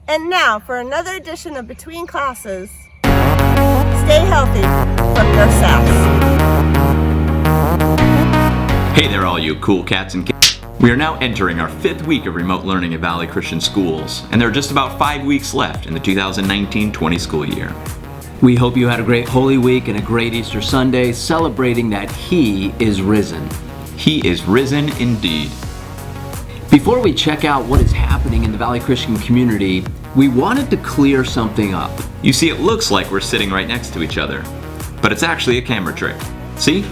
And now for another edition of Between Classes. Stay healthy from your sass. Hey there, all you cool cats and kittens. We are now entering our 5th week of remote learning at Valley Christian Schools, and there are just about 5 weeks left in the 2019-20 school year. We hope you had a great Holy Week and a great Easter Sunday, celebrating that He is risen. He is risen indeed. Before we check out what is happening in the Valley Christian community, we wanted to clear something up. You see, it looks like we're sitting right next to each other, but it's actually a camera trick. See?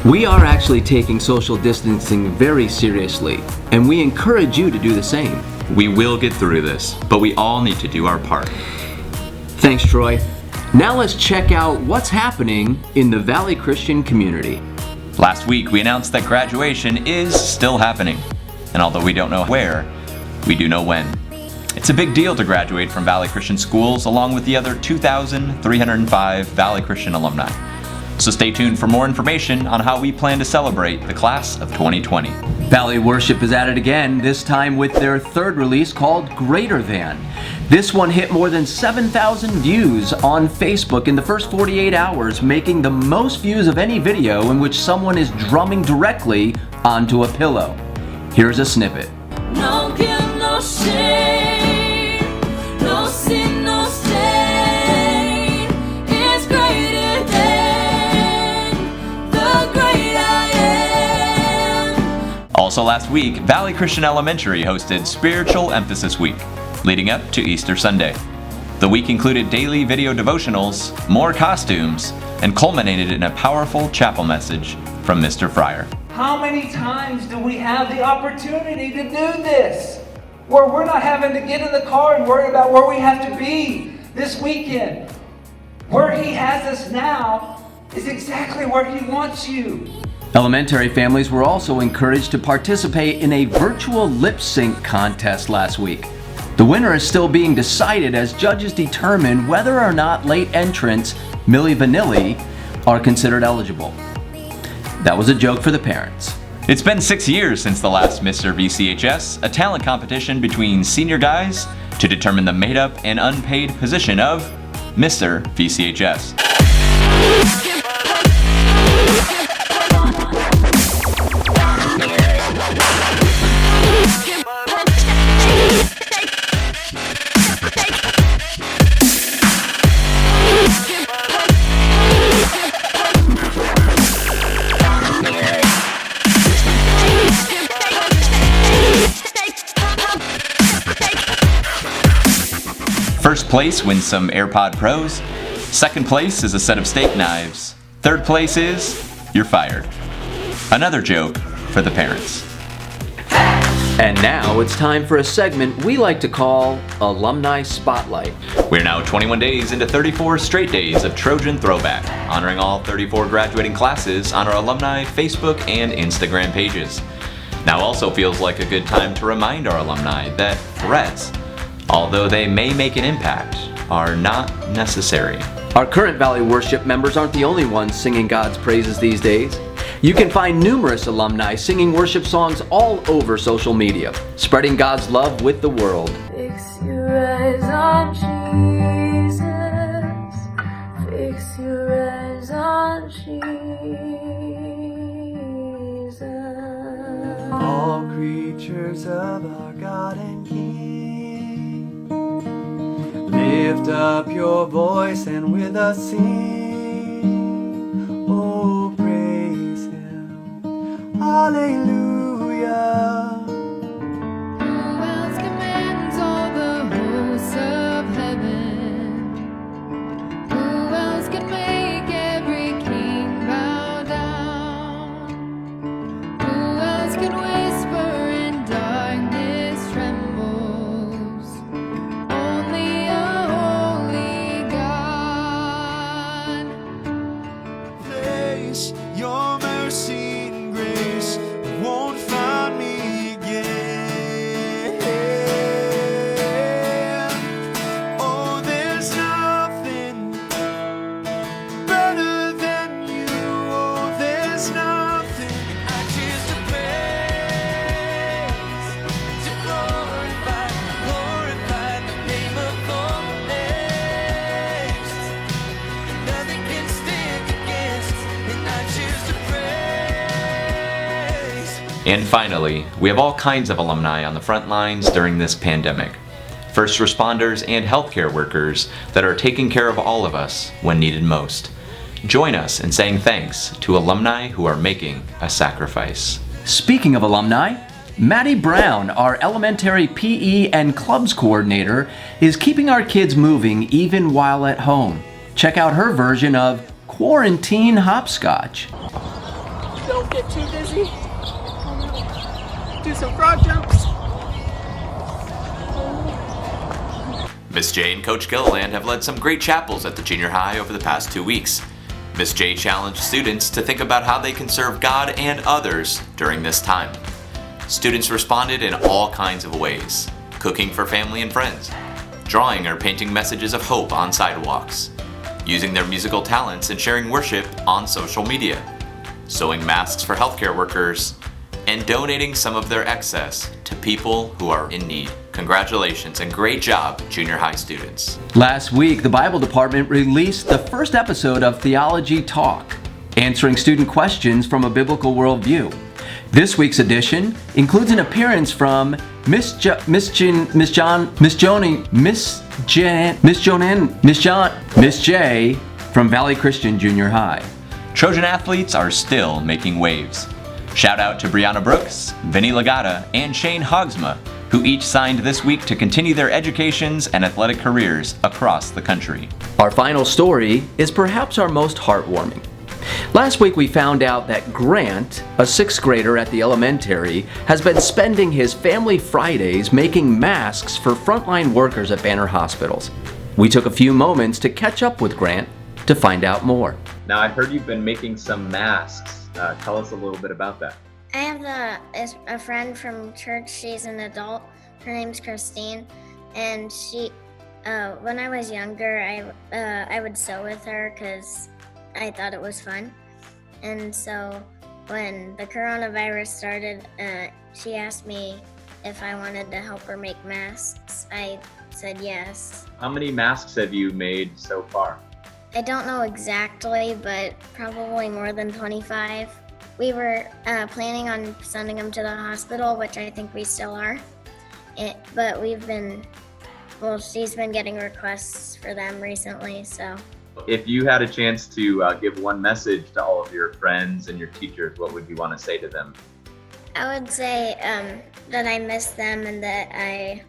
We are actually taking social distancing very seriously, and we encourage you to do the same. We will get through this, but we all need to do our part. Thanks, Troy. Now let's check out what's happening in the Valley Christian community. Last week, we announced that graduation is still happening, and although we don't know where, we do know when. It's a big deal to graduate from Valley Christian Schools along with the other 2,305 Valley Christian alumni. So stay tuned for more information on how we plan to celebrate the class of 2020. Valley Worship is at it again, this time with their 3rd release called Greater Than. This one hit more than 7,000 views on Facebook in the first 48 hours, making the most views of any video in which someone is drumming directly onto a pillow. Here's a snippet. No guilt, no shame, no sin, no stain is greater than the great I am. Also last week, Valley Christian Elementary hosted Spiritual Emphasis Week, leading up to Easter Sunday. The week included daily video devotionals, more costumes, and culminated in a powerful chapel message from Mr. Fryer. How many times do we have the opportunity to do this? Where we're not having to get in the car and worry about where we have to be this weekend. Where He has us now is exactly where He wants you. Elementary families were also encouraged to participate in a virtual lip sync contest last week. The winner is still being decided as judges determine whether or not late entrants Milli Vanilli are considered eligible. That was a joke for the parents. It's been 6 years since the last Mr. VCHS, a talent competition between senior guys to determine the made-up and unpaid position of Mr. VCHS. First place wins some AirPod Pros. Second place is a set of steak knives. Third place is you're fired. Another joke for the parents. And now it's time for a segment we like to call Alumni Spotlight. We're now 21 days into 34 straight days of Trojan Throwback, honoring all 34 graduating classes on our alumni Facebook and Instagram pages. Now also feels like a good time to remind our alumni that threats, although they may make an impact, are not necessary. Our current Valley Worship members aren't the only ones singing God's praises these days. You can find numerous alumni singing worship songs all over social media, spreading God's love with the world. Fix your eyes on Jesus. Fix your eyes on Jesus. All creatures of our God and King, lift up your voice and with us sing. Oh, praise Him. Hallelujah. Who else commands all the hosts of heaven? Who else can make every king bow down? Who else can whisper and darkness trembles? Only a holy God. Place your mercy and grace won't find me And finally, we have all kinds of alumni on the front lines during this pandemic. First responders and healthcare workers that are taking care of all of us when needed most. Join us in saying thanks to alumni who are making a sacrifice. Speaking of alumni, Maddie Brown, our elementary PE and clubs coordinator, is keeping our kids moving even while at home. Check out her version of quarantine hopscotch. Don't get too dizzy. Do some frog jumps. Miss J and Coach Gilliland have led some great chapels at the junior high over the past 2 weeks. Miss J challenged students to think about how they can serve God and others during this time. Students responded in all kinds of ways: cooking for family and friends, drawing or painting messages of hope on sidewalks, using their musical talents and sharing worship on social media, sewing masks for healthcare workers, and donating some of their excess to people who are in need. Congratulations and great job, junior high students. Last week, the Bible department released the first episode of Theology Talk, answering student questions from a biblical worldview. This week's edition includes an appearance from Miss J from Valley Christian Junior High. Trojan athletes are still making waves. Shout out to Brianna Brooks, Vinny Legata, and Shane Hogsma, who each signed this week to continue their educations and athletic careers across the country. Our final story is perhaps our most heartwarming. Last week we found out that Grant, a 6th grader at the elementary, has been spending his family Fridays making masks for frontline workers at Banner hospitals. We took a few moments to catch up with Grant to find out more. Now, I heard you've been making some masks. Tell us a little bit about that. I have a friend from church. She's an adult. Her name's Christine, and she, when I was younger, I would sew with her because I thought it was fun. And so when the coronavirus started, she asked me if I wanted to help her make masks. I said yes. How many masks have you made so far? I don't know exactly, but probably more than 25. We were planning on sending them to the hospital, which I think we still are. But she's been getting requests for them recently, so. If you had a chance to give one message to all of your friends and your teachers, what would you want to say to them? I would say that I miss them and that I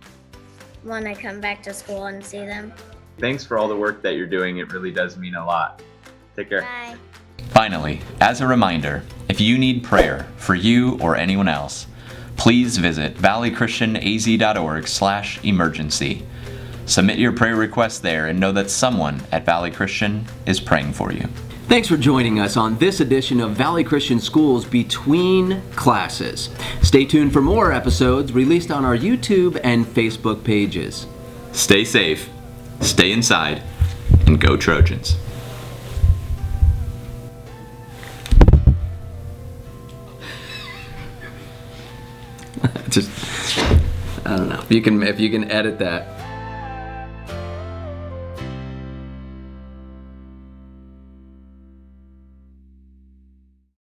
want to come back to school and see them. Thanks for all the work that you're doing. It really does mean a lot. Take care. Bye. Finally, as a reminder, if you need prayer for you or anyone else, please visit valleychristianaz.org/emergency. Submit your prayer request there and know that someone at Valley Christian is praying for you. Thanks for joining us on this edition of Valley Christian School's Between Classes. Stay tuned for more episodes released on our YouTube and Facebook pages. Stay safe, stay inside, and go Trojans. I don't know. If you can edit that.